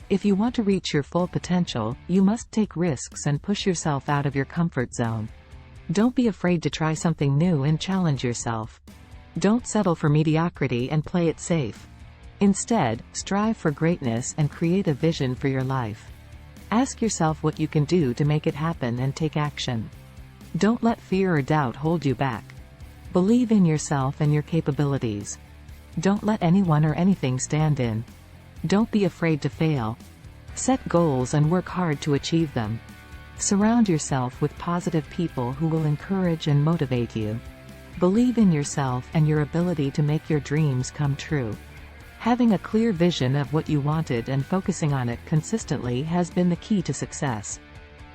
If you want to reach your full potential, you must take risks and push yourself out of your comfort zone. Don't be afraid to try something new and challenge yourself. Don't settle for mediocrity and play it safe. Instead, strive for greatness and create a vision for your life. Ask yourself what you can do to make it happen and take action. Don't let fear or doubt hold you back. Believe in yourself and your capabilities. Don't let anyone or anything stand in. Don't be afraid to fail. Set goals and work hard to achieve them. Surround yourself with positive people who will encourage and motivate you. Believe in yourself and your ability to make your dreams come true. Having a clear vision of what you wanted and focusing on it consistently has been the key to success.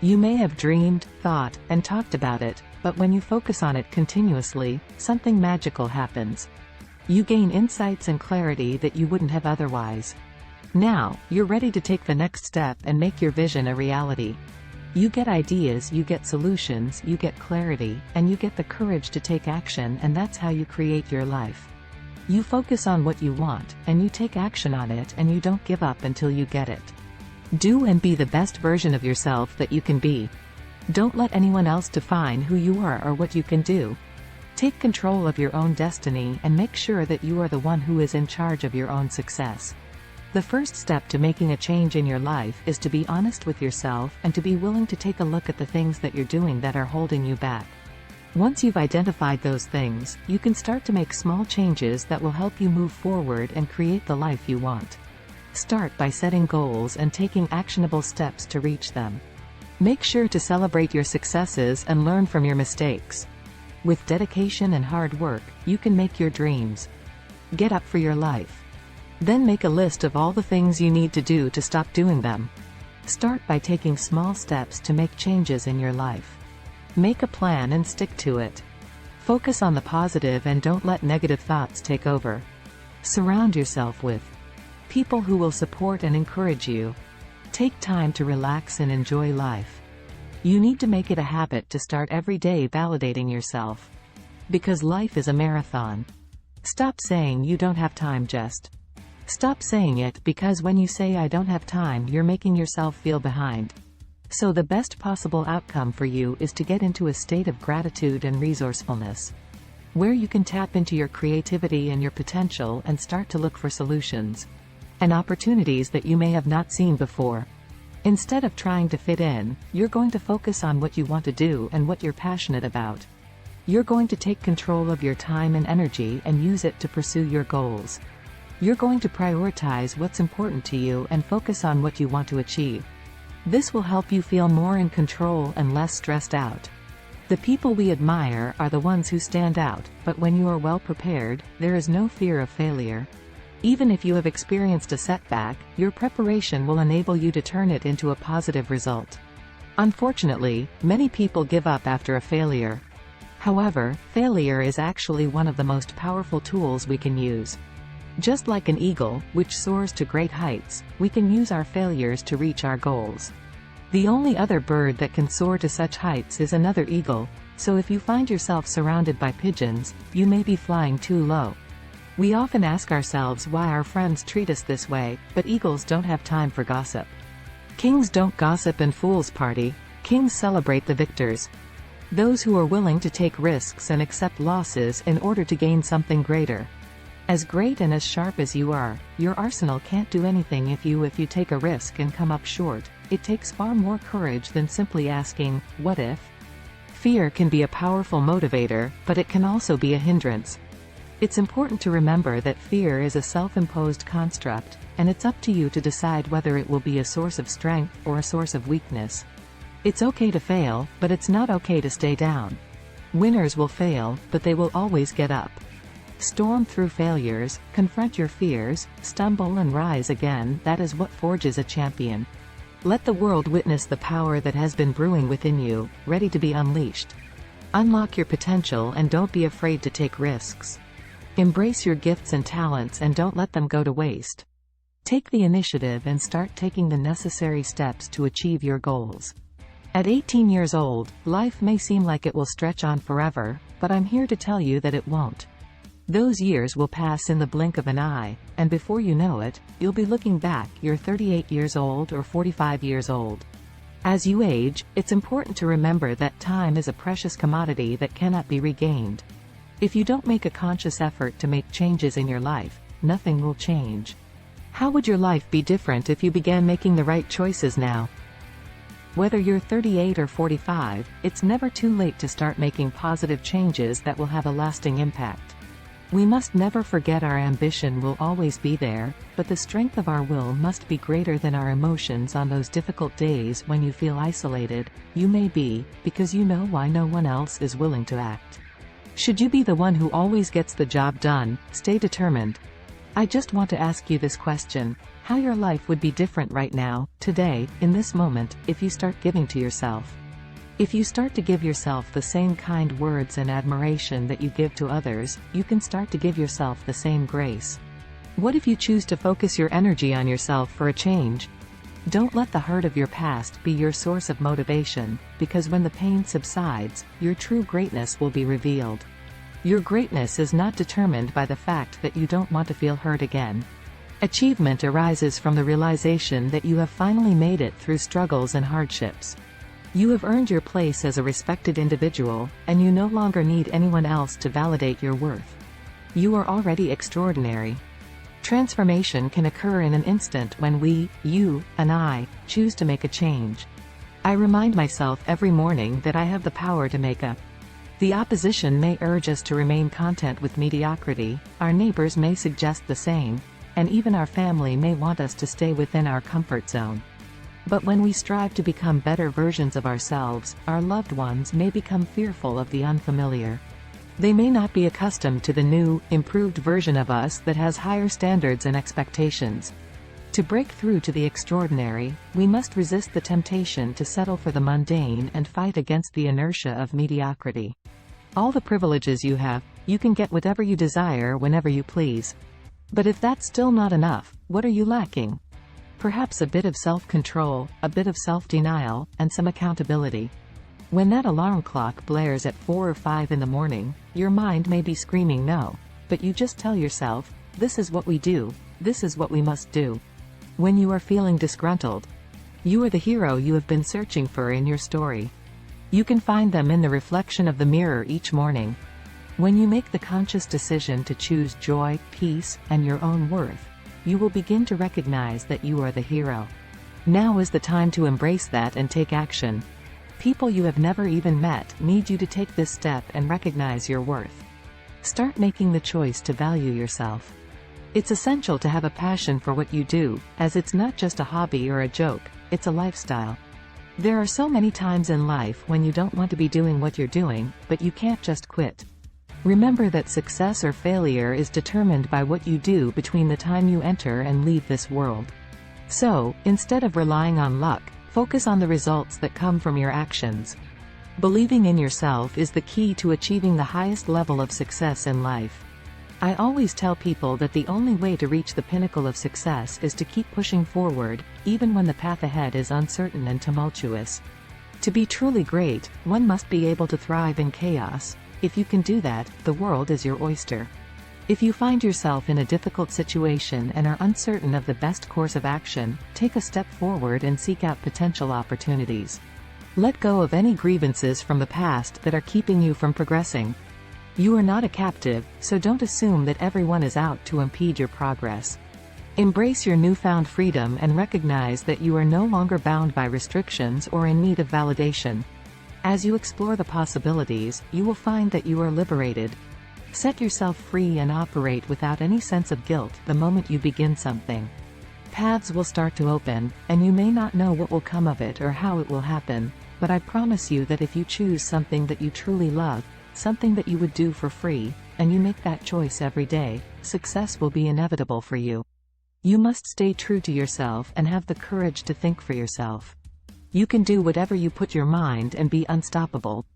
You may have dreamed, thought, and talked about it, but when you focus on it continuously, something magical happens. You gain insights and clarity that you wouldn't have otherwise. Now, you're ready to take the next step and make your vision a reality. You get ideas, you get solutions, you get clarity, and you get the courage to take action, and that's how you create your life. You focus on what you want, and you take action on it, and you don't give up until you get it. Do and be the best version of yourself that you can be. Don't let anyone else define who you are or what you can do. Take control of your own destiny and make sure that you are the one who is in charge of your own success. The first step to making a change in your life is to be honest with yourself and to be willing to take a look at the things that you're doing that are holding you back. Once you've identified those things, you can start to make small changes that will help you move forward and create the life you want. Start by setting goals and taking actionable steps to reach them. Make sure to celebrate your successes and learn from your mistakes. With dedication and hard work, you can make your dreams. Get up for your life. Then make a list of all the things you need to do to stop doing them. Start by taking small steps to make changes in your life. Make a plan and stick to it. Focus on the positive and don't let negative thoughts take over. Surround yourself with people who will support and encourage you. Take time to relax and enjoy life. You need to make it a habit to start every day validating yourself. Because life is a marathon. Stop saying you don't have time. Just stop saying it, because when you say I don't have time, you're making yourself feel behind. So the best possible outcome for you is to get into a state of gratitude and resourcefulness, where you can tap into your creativity and your potential and start to look for solutions and opportunities that you may have not seen before. Instead of trying to fit in, you're going to focus on what you want to do and what you're passionate about. You're going to take control of your time and energy and use it to pursue your goals. You're going to prioritize what's important to you and focus on what you want to achieve. This will help you feel more in control and less stressed out. The people we admire are the ones who stand out, but when you are well prepared, there is no fear of failure. Even if you have experienced a setback, your preparation will enable you to turn it into a positive result. Unfortunately, many people give up after a failure. However, failure is actually one of the most powerful tools we can use. Just like an eagle, which soars to great heights, we can use our failures to reach our goals. The only other bird that can soar to such heights is another eagle, so if you find yourself surrounded by pigeons, you may be flying too low. We often ask ourselves why our friends treat us this way, but eagles don't have time for gossip. Kings don't gossip and fools party. Kings celebrate the victors. Those who are willing to take risks and accept losses in order to gain something greater. As great and as sharp as you are, your arsenal can't do anything if you take a risk and come up short. It takes far more courage than simply asking, what if? Fear can be a powerful motivator, but it can also be a hindrance. It's important to remember that fear is a self-imposed construct, and it's up to you to decide whether it will be a source of strength or a source of weakness. It's okay to fail, but it's not okay to stay down. Winners will fail, but they will always get up. Storm through failures, confront your fears, stumble and rise again. That is what forges a champion. Let the world witness the power that has been brewing within you, ready to be unleashed. Unlock your potential and don't be afraid to take risks. Embrace your gifts and talents and don't let them go to waste. Take the initiative and start taking the necessary steps to achieve your goals. At 18 years old, life may seem like it will stretch on forever, but I'm here to tell you that it won't. Those years will pass in the blink of an eye, and before you know it, you'll be looking back, you're 38 years old or 45 years old. As you age, it's important to remember that time is a precious commodity that cannot be regained. If you don't make a conscious effort to make changes in your life, nothing will change. How would your life be different if you began making the right choices now? Whether you're 38 or 45, it's never too late to start making positive changes that will have a lasting impact. We must never forget our ambition will always be there, but the strength of our will must be greater than our emotions on those difficult days when you feel isolated. You may be, because you know why no one else is willing to act. Should you be the one who always gets the job done, stay determined. I just want to ask you this question: how your life would be different right now, today, in this moment, if you start giving to yourself. If you start to give yourself the same kind words and admiration that you give to others, you can start to give yourself the same grace. What if you choose to focus your energy on yourself for a change? Don't let the hurt of your past be your source of motivation, because when the pain subsides, your true greatness will be revealed. Your greatness is not determined by the fact that you don't want to feel hurt again. Achievement arises from the realization that you have finally made it through struggles and hardships. You have earned your place as a respected individual, and you no longer need anyone else to validate your worth. You are already extraordinary. Transformation can occur in an instant when we, you, and I, choose to make a change. I remind myself every morning that I have the power to make a. The opposition may urge us to remain content with mediocrity, our neighbors may suggest the same, and even our family may want us to stay within our comfort zone. But when we strive to become better versions of ourselves, our loved ones may become fearful of the unfamiliar. They may not be accustomed to the new, improved version of us that has higher standards and expectations. To break through to the extraordinary, we must resist the temptation to settle for the mundane and fight against the inertia of mediocrity. All the privileges you have, you can get whatever you desire whenever you please. But if that's still not enough, what are you lacking? Perhaps a bit of self-control, a bit of self-denial, and some accountability. When that alarm clock blares at 4 or 5 in the morning, your mind may be screaming no, but you just tell yourself, this is what we do, this is what we must do. When you are feeling disgruntled, you are the hero you have been searching for in your story. You can find them in the reflection of the mirror each morning. When you make the conscious decision to choose joy, peace, and your own worth, you will begin to recognize that you are the hero. Now is the time to embrace that and take action. People you have never even met need you to take this step and recognize your worth. Start making the choice to value yourself. It's essential to have a passion for what you do, as it's not just a hobby or a joke, it's a lifestyle. There are so many times in life when you don't want to be doing what you're doing, but you can't just quit. Remember that success or failure is determined by what you do between the time you enter and leave this world. So, instead of relying on luck, focus on the results that come from your actions. Believing in yourself is the key to achieving the highest level of success in life. I always tell people that the only way to reach the pinnacle of success is to keep pushing forward, even when the path ahead is uncertain and tumultuous. To be truly great, one must be able to thrive in chaos. If you can do that, the world is your oyster. If you find yourself in a difficult situation and are uncertain of the best course of action, take a step forward and seek out potential opportunities. Let go of any grievances from the past that are keeping you from progressing. You are not a captive, so don't assume that everyone is out to impede your progress. Embrace your newfound freedom and recognize that you are no longer bound by restrictions or in need of validation. As you explore the possibilities, you will find that you are liberated. Set yourself free and operate without any sense of guilt the moment you begin something. Paths will start to open, and you may not know what will come of it or how it will happen, but I promise you that if you choose something that you truly love, something that you would do for free, and you make that choice every day, success will be inevitable for you. You must stay true to yourself and have the courage to think for yourself. You can do whatever you put your mind and be unstoppable.